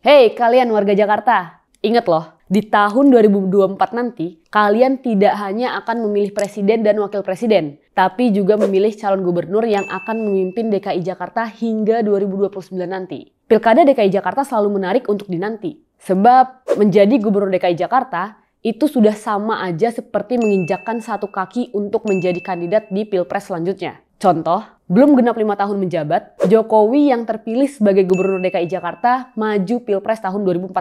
Hei kalian warga Jakarta, ingat loh, di tahun 2024 nanti kalian tidak hanya akan memilih presiden dan wakil presiden, tapi juga memilih calon gubernur yang akan memimpin DKI Jakarta hingga 2029 nanti. Pilkada DKI Jakarta selalu menarik untuk dinanti, sebab menjadi gubernur DKI Jakarta itu sudah sama aja seperti menginjakkan satu kaki untuk menjadi kandidat di Pilpres selanjutnya. Contoh, belum genap 5 tahun menjabat, Jokowi yang terpilih sebagai gubernur DKI Jakarta maju Pilpres tahun 2014.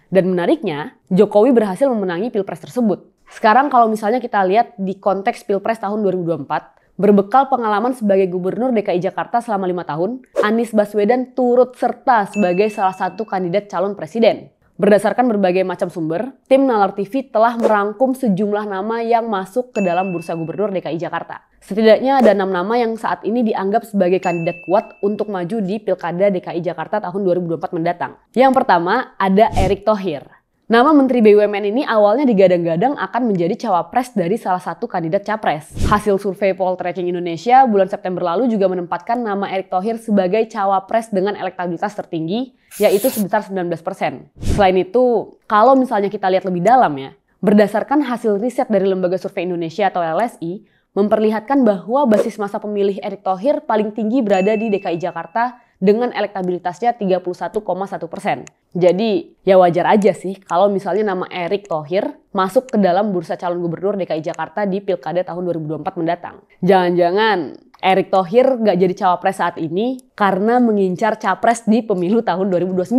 Dan menariknya, Jokowi berhasil memenangi Pilpres tersebut. Sekarang kalau misalnya kita lihat di konteks Pilpres tahun 2024, berbekal pengalaman sebagai gubernur DKI Jakarta selama 5 tahun, Anies Baswedan turut serta sebagai salah satu kandidat calon presiden. Berdasarkan berbagai macam sumber, tim Nalar TV telah merangkum sejumlah nama yang masuk ke dalam bursa gubernur DKI Jakarta. Setidaknya ada 6 nama yang saat ini dianggap sebagai kandidat kuat untuk maju di Pilkada DKI Jakarta tahun 2024 mendatang. Yang pertama ada Erick Thohir. Nama Menteri BUMN ini awalnya digadang-gadang akan menjadi cawapres dari salah satu kandidat capres. Hasil survei Poltreking Indonesia bulan September lalu juga menempatkan nama Erick Thohir sebagai cawapres dengan elektabilitas tertinggi, yaitu sebesar 19%. Selain itu, kalau misalnya kita lihat lebih dalam ya, berdasarkan hasil riset dari Lembaga Survei Indonesia atau LSI, memperlihatkan bahwa basis masa pemilih Erick Thohir paling tinggi berada di DKI Jakarta dengan elektabilitasnya 31,1%. Jadi ya wajar aja sih kalau misalnya nama Erick Thohir masuk ke dalam bursa calon gubernur DKI Jakarta di Pilkada tahun 2024 mendatang. Jangan-jangan Erick Thohir gak jadi cawapres saat ini karena mengincar capres di pemilu tahun 2029.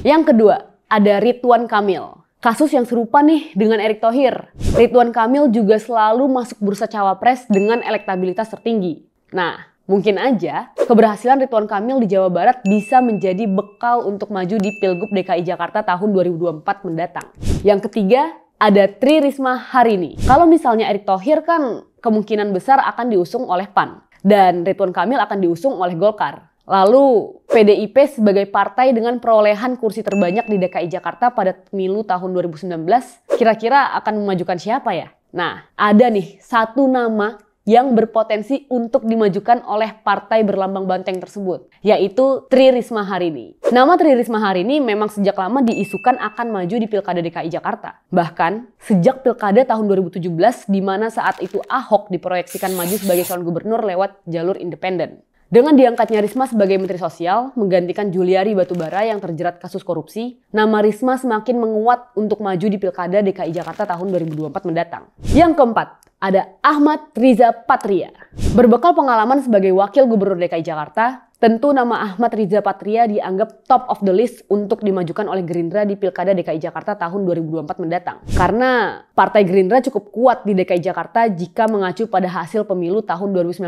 Yang kedua, ada Ridwan Kamil. Kasus yang serupa nih dengan Erick Thohir. Ridwan Kamil juga selalu masuk bursa cawapres dengan elektabilitas tertinggi. Nah, mungkin aja keberhasilan Ridwan Kamil di Jawa Barat bisa menjadi bekal untuk maju di Pilgub DKI Jakarta tahun 2024 mendatang. Yang ketiga, ada Tri Risma Harini. Kalau misalnya Erick Thohir kan kemungkinan besar akan diusung oleh PAN. Dan Ridwan Kamil akan diusung oleh Golkar. Lalu PDIP sebagai partai dengan perolehan kursi terbanyak di DKI Jakarta pada pemilu tahun 2019, kira-kira akan memajukan siapa ya? Nah, ada nih satu nama yang berpotensi untuk dimajukan oleh partai berlambang banteng tersebut, yaitu Tri Risma Harini. Nama Tri Risma Harini memang sejak lama diisukan akan maju di Pilkada DKI Jakarta. Bahkan, sejak Pilkada tahun 2017, di mana saat itu Ahok diproyeksikan maju sebagai calon gubernur lewat jalur independen. Dengan diangkatnya Risma sebagai Menteri Sosial, menggantikan Juliari Batubara yang terjerat kasus korupsi, nama Risma semakin menguat untuk maju di Pilkada DKI Jakarta tahun 2024 mendatang. Yang keempat, ada Ahmad Riza Patria. Berbekal pengalaman sebagai Wakil Gubernur DKI Jakarta, tentu nama Ahmad Riza Patria dianggap top of the list untuk dimajukan oleh Gerindra di Pilkada DKI Jakarta tahun 2024 mendatang. Karena Partai Gerindra cukup kuat di DKI Jakarta jika mengacu pada hasil pemilu tahun 2019,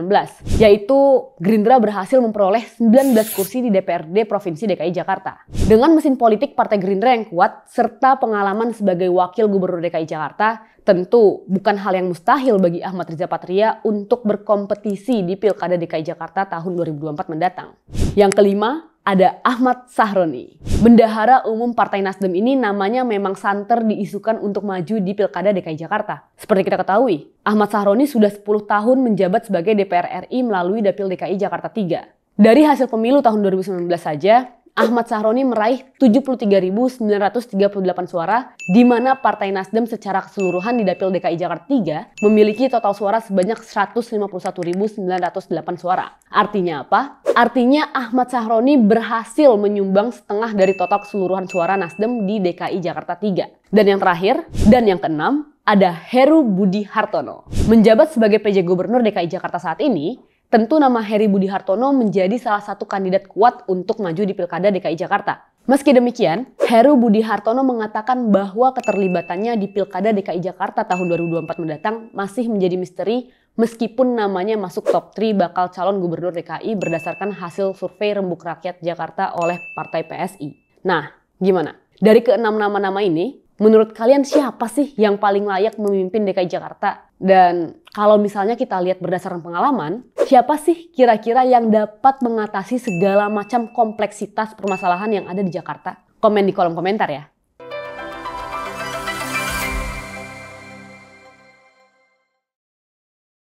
yaitu Gerindra berhasil memperoleh 19 kursi di DPRD Provinsi DKI Jakarta. Dengan mesin politik Partai Gerindra yang kuat, serta pengalaman sebagai Wakil Gubernur DKI Jakarta, tentu bukan hal yang mustahil bagi Ahmad Riza Patria untuk berkompetisi di Pilkada DKI Jakarta tahun 2024 mendatang. Yang kelima, ada Ahmad Sahroni. Bendahara Umum Partai Nasdem ini namanya memang santer diisukan untuk maju di Pilkada DKI Jakarta. Seperti kita ketahui, Ahmad Sahroni sudah 10 tahun menjabat sebagai DPR RI melalui Dapil DKI Jakarta 3. Dari hasil pemilu tahun 2019 saja, Ahmad Sahroni meraih 73.938 suara, di mana Partai Nasdem secara keseluruhan di Dapil DKI Jakarta 3 memiliki total suara sebanyak 151.908 suara. Artinya apa? Artinya Ahmad Sahroni berhasil menyumbang setengah dari total keseluruhan suara Nasdem di DKI Jakarta 3. Dan yang terakhir, dan yang keenam, ada Heru Budi Hartono. Menjabat sebagai PJ Gubernur DKI Jakarta saat ini, tentu nama Heru Budi Hartono menjadi salah satu kandidat kuat untuk maju di Pilkada DKI Jakarta. Meski demikian, Heru Budi Hartono mengatakan bahwa keterlibatannya di Pilkada DKI Jakarta tahun 2024 mendatang masih menjadi misteri meskipun namanya masuk top 3 bakal calon gubernur DKI berdasarkan hasil survei Rembuk Rakyat Jakarta oleh Partai PSI. Nah, gimana? Dari keenam nama-nama ini, menurut kalian siapa sih yang paling layak memimpin DKI Jakarta? Dan kalau misalnya kita lihat berdasarkan pengalaman, siapa sih kira-kira yang dapat mengatasi segala macam kompleksitas permasalahan yang ada di Jakarta? Komen di kolom komentar ya.